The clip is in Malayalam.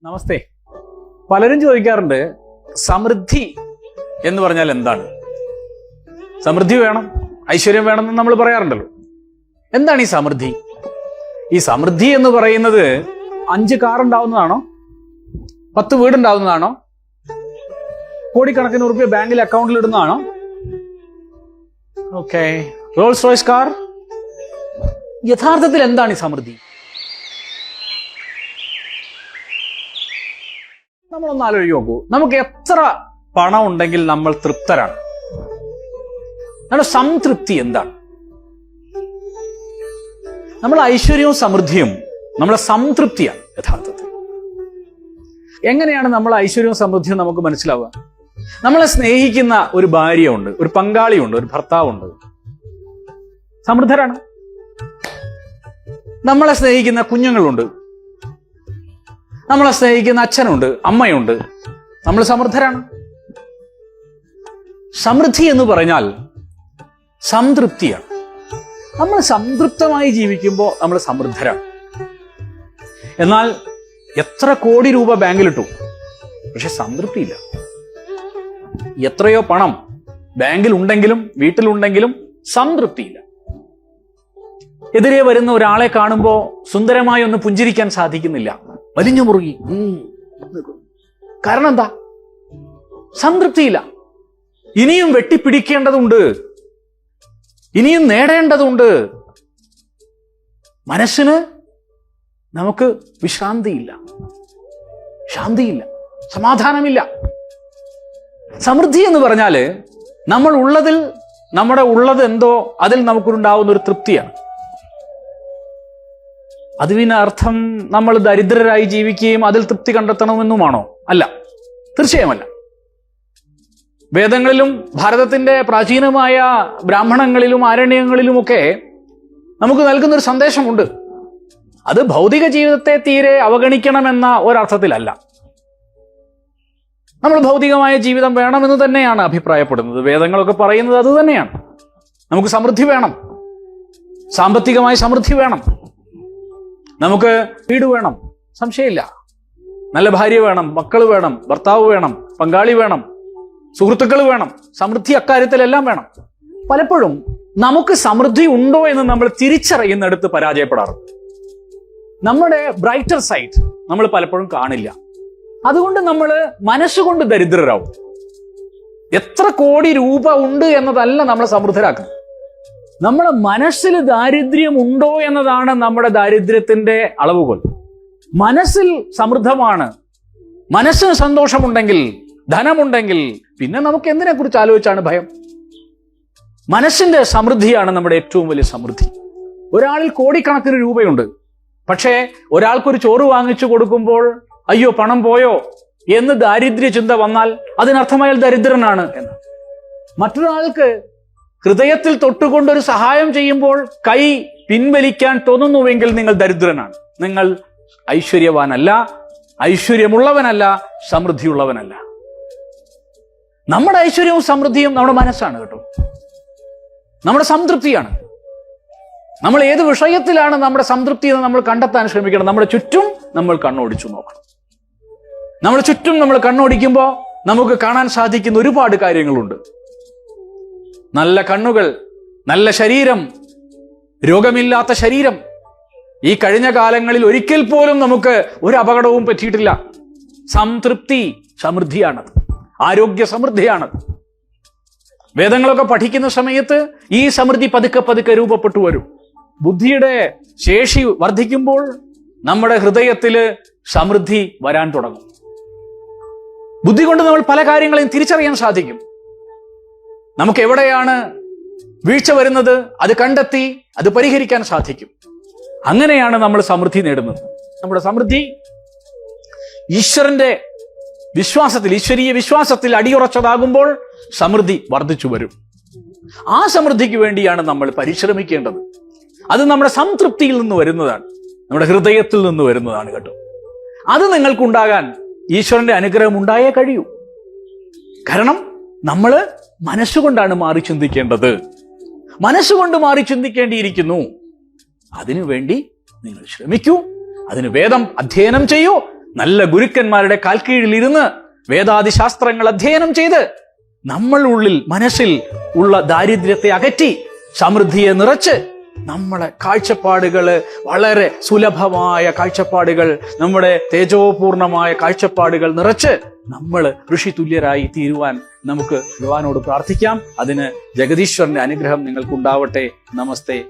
നമസ്തേ. പലരും ചോദിക്കാറുണ്ട്, സമൃദ്ധി എന്ന് പറഞ്ഞാൽ എന്താണ്? സമൃദ്ധി വേണം, ഐശ്വര്യം വേണമെന്ന് നമ്മൾ പറയാറുണ്ടല്ലോ. എന്താണ് ഈ സമൃദ്ധി? ഈ സമൃദ്ധി എന്ന് പറയുന്നത് 5 കാർ ഉണ്ടാവുന്നതാണോ? 10 വീടുണ്ടാവുന്നതാണോ? കോടിക്കണക്കിന് റുപ്യ ബാങ്കിൽ അക്കൗണ്ടിൽ ഇടുന്നതാണോ? Okay, Rolls Royce car. യഥാർത്ഥത്തിൽ എന്താണ് ഈ സമൃദ്ധി? നമ്മളൊന്ന് ആലോചിച്ച് നോക്കൂ. നമുക്ക് എത്ര പണം ഉണ്ടെങ്കിൽ നമ്മൾ തൃപ്തരാണ്? നമ്മുടെ സംതൃപ്തി എന്താണ്? നമ്മളെ ഐശ്വര്യവും സമൃദ്ധിയും നമ്മളെ സംതൃപ്തിയാണ് യഥാർത്ഥത്തിൽ. എങ്ങനെയാണ് നമ്മളെ ഐശ്വര്യവും സമൃദ്ധിയും നമുക്ക് മനസ്സിലാവുക? നമ്മളെ സ്നേഹിക്കുന്ന ഒരു ഭാര്യയുണ്ട്, ഒരു പങ്കാളിയുണ്ട്, ഒരു ഭർത്താവുണ്ട്, സമൃദ്ധരാണ്. നമ്മളെ സ്നേഹിക്കുന്ന കുഞ്ഞുങ്ങളുണ്ട്, നമ്മളെ സ്നേഹിക്കുന്ന അച്ഛനുണ്ട്, അമ്മയുണ്ട്, നമ്മൾ സമൃദ്ധരാണ്. സമൃദ്ധി എന്ന് പറഞ്ഞാൽ സംതൃപ്തിയാണ്. നമ്മൾ സംതൃപ്തമായി ജീവിക്കുമ്പോൾ നമ്മൾ സമൃദ്ധരാണ്. എന്നാൽ എത്ര കോടി രൂപ ബാങ്കിലിട്ടു, പക്ഷെ സംതൃപ്തിയില്ല. എത്രയോ പണം ബാങ്കിൽ ഉണ്ടെങ്കിലും വീട്ടിലുണ്ടെങ്കിലും സംതൃപ്തിയില്ല. എതിരെ വരുന്ന ഒരാളെ കാണുമ്പോൾ സുന്ദരമായി ഒന്ന് പുഞ്ചിരിക്കാൻ സാധിക്കുന്നില്ല, വലിഞ്ഞു മുറുകി. കാരണം എന്താ? സംതൃപ്തിയില്ല. ഇനിയും വെട്ടിപ്പിടിക്കേണ്ടതുണ്ട്, ഇനിയും നേടേണ്ടതുണ്ട്. മനസ്സിന് നമുക്ക് വിശ്രാന്തിയില്ല, ശാന്തിയില്ല, സമാധാനമില്ല. സമൃദ്ധി എന്ന് പറഞ്ഞാല് നമ്മൾ ഉള്ളതിൽ, നമ്മുടെ ഉള്ളത് എന്തോ അതിൽ നമുക്കുണ്ടാവുന്ന ഒരു തൃപ്തിയാണ്. അതിന് അർത്ഥം നമ്മൾ ദരിദ്രരായി ജീവിക്കുകയും അതിൽ തൃപ്തി കണ്ടെത്തണമെന്നുമാണോ? അല്ല, തീർച്ചയായുമല്ല. വേദങ്ങളിലും ഭാരതത്തിന്റെ പ്രാചീനമായ ബ്രാഹ്മണങ്ങളിലും ആരണ്യങ്ങളിലുമൊക്കെ നമുക്ക് നൽകുന്നൊരു സന്ദേശമുണ്ട്. അത് ഭൗതിക ജീവിതത്തെ തീരെ അവഗണിക്കണമെന്ന ഒരർത്ഥത്തിലല്ല. നമ്മൾ ഭൗതികമായ ജീവിതം വേണമെന്ന് തന്നെയാണ് അഭിപ്രായപ്പെടുന്നത്. വേദങ്ങളൊക്കെ പറയുന്നത് അത് തന്നെയാണ്. നമുക്ക് സമൃദ്ധി വേണം, സാമ്പത്തികമായ സമൃദ്ധി വേണം, നമുക്ക് വീട് വേണം, സംശയമില്ല. നല്ല ഭാര്യ വേണം, മക്കൾ വേണം, ഭർത്താവ് വേണം, പങ്കാളി വേണം, സുഹൃത്തുക്കൾ വേണം. സമൃദ്ധി അക്കാര്യത്തിലെല്ലാം വേണം. പലപ്പോഴും നമുക്ക് സമൃദ്ധി ഉണ്ടോ എന്ന് നമ്മൾ തിരിച്ചറിയുന്നിടത്ത് പരാജയപ്പെടാറുണ്ട്. നമ്മുടെ ബ്രൈറ്റർ സൈഡ് നമ്മൾ പലപ്പോഴും കാണില്ല. അതുകൊണ്ട് നമ്മൾ മനസ്സുകൊണ്ട് ദരിദ്രരാവും. എത്ര കോടി രൂപ ഉണ്ട് എന്നതല്ല നമ്മളെ സമൃദ്ധരാക്കുന്നത്. നമ്മുടെ മനസ്സിൽ ദാരിദ്ര്യം ഉണ്ടോ എന്നതാണ് നമ്മുടെ ദാരിദ്ര്യത്തിന്റെ അളവുകോൽ. മനസ്സിൽ സമൃദ്ധമാണ്, മനസ്സിന് സന്തോഷമുണ്ടെങ്കിൽ, ധനമുണ്ടെങ്കിൽ, പിന്നെ നമുക്ക് എന്തിനെ കുറിച്ച് ആലോചിച്ചാണ് ഭയം? മനസ്സിന്റെ സമൃദ്ധിയാണ് നമ്മുടെ ഏറ്റവും വലിയ സമൃദ്ധി. ഒരാളിൽ കോടിക്കണക്കിന് രൂപയുണ്ട്, പക്ഷേ ഒരാൾക്കൊരു ചോറ് വാങ്ങിച്ചു കൊടുക്കുമ്പോൾ അയ്യോ പണം പോയോ എന്ന് ദാരിദ്ര്യ ചിന്ത വന്നാൽ അതിനർത്ഥം അയാൾ ദരിദ്രനാണ് എന്ന്. മറ്റൊരാൾക്ക് ഹൃദയത്തിൽ തൊട്ടുകൊണ്ടൊരു സഹായം ചെയ്യുമ്പോൾ കൈ പിൻവലിക്കാൻ തോന്നുന്നുവെങ്കിൽ നിങ്ങൾ ദരിദ്രനാണ്, നിങ്ങൾ ഐശ്വര്യവാനല്ല, ഐശ്വര്യമുള്ളവനല്ല, സമൃദ്ധിയുള്ളവനല്ല. നമ്മുടെ ഐശ്വര്യവും സമൃദ്ധിയും നമ്മുടെ മനസ്സാണ് കേട്ടോ, നമ്മുടെ സംതൃപ്തിയാണ്. നമ്മൾ ഏത് വിഷയത്തിലാണ് നമ്മുടെ സംതൃപ്തി എന്ന് നമ്മൾ കണ്ടെത്താൻ ശ്രമിക്കണം. നമ്മുടെ ചുറ്റും നമ്മൾ കണ്ണോടിച്ചു നോക്കണം. നമ്മുടെ ചുറ്റും നമ്മൾ കണ്ണോടിക്കുമ്പോൾ നമുക്ക് കാണാൻ സാധിക്കുന്ന ഒരുപാട് കാര്യങ്ങളുണ്ട്. നല്ല കണ്ണുകൾ, നല്ല ശരീരം, രോഗമില്ലാത്ത ശരീരം. ഈ കഴിഞ്ഞ കാലങ്ങളിൽ ഒരിക്കൽ പോലും നമുക്ക് ഒരു അപകടവും പറ്റിയിട്ടില്ല. സംതൃപ്തി സമൃദ്ധിയാണത്, ആരോഗ്യ സമൃദ്ധിയാണത്. വേദങ്ങളൊക്കെ പഠിക്കുന്ന സമയത്ത് ഈ സമൃദ്ധി പതുക്കെ പതുക്കെ രൂപപ്പെട്ടു വരും. ബുദ്ധിയുടെ ശേഷി വർദ്ധിക്കുമ്പോൾ നമ്മുടെ ഹൃദയത്തിൽ സമൃദ്ധി വരാൻ തുടങ്ങും. ബുദ്ധി കൊണ്ട് നമ്മൾ പല കാര്യങ്ങളെയും തിരിച്ചറിയാൻ സാധിക്കും. നമുക്ക് എവിടെയാണ് വീഴ്ച വരുന്നത് അത് കണ്ടെത്തി അത് പരിഹരിക്കാൻ സാധിക്കും. അങ്ങനെയാണ് നമ്മൾ സമൃദ്ധി നേടുന്നത്. നമ്മുടെ സമൃദ്ധി ഈശ്വരന്റെ വിശ്വാസത്തിൽ, ഈശ്വരീയ വിശ്വാസത്തിൽ അടിയുറച്ചതാകുമ്പോൾ സമൃദ്ധി വർദ്ധിച്ചു വരും. ആ സമൃദ്ധിക്ക് വേണ്ടിയാണ് നമ്മൾ പരിശ്രമിക്കേണ്ടത്. അത് നമ്മുടെ സംതൃപ്തിയിൽ നിന്ന് വരുന്നതാണ്, നമ്മുടെ ഹൃദയത്തിൽ നിന്ന് വരുന്നതാണ് കേട്ടോ. അത് നിങ്ങൾക്കുണ്ടാകാൻ ഈശ്വരന്റെ അനുഗ്രഹം ഉണ്ടായേ കഴിയൂ. കാരണം നമ്മൾ മനസ്സുകൊണ്ടാണ് മാറി ചിന്തിക്കേണ്ടത്. മനസ്സുകൊണ്ട് മാറി ചിന്തിക്കേണ്ടിയിരിക്കുന്നു. അതിനുവേണ്ടി നിങ്ങൾ ശ്രമിക്കൂ, അതിന് വേദം അധ്യയനം ചെയ്യൂ, നല്ല ഗുരുക്കന്മാരുടെ കാൽക്കീഴിൽ ഇരുന്ന് വേദാദിശാസ്ത്രങ്ങൾ അധ്യയനം ചെയ്ത് നമ്മളുള്ളിൽ മനസ്സിൽ ഉള്ള ദാരിദ്ര്യത്തെ അകറ്റി സമൃദ്ധിയെ നിറച്ച് നമ്മളെ കാഴ്ചപ്പാടുകള് വളരെ സുലഭമായ കാഴ്ചപ്പാടുകൾ, നമ്മുടെ തേജോപൂർണമായ കാഴ്ചപ്പാടുകൾ നിറച്ച് നമ്മൾ ഋഷി തുല്യരായി തീരുവാൻ നമുക്ക് ഭഗവാനോട് പ്രാർത്ഥിക്കാം. അതിന് ജഗദീശ്വരന്റെ അനുഗ്രഹം നിങ്ങൾക്കുണ്ടാവട്ടെ. നമസ്തേ.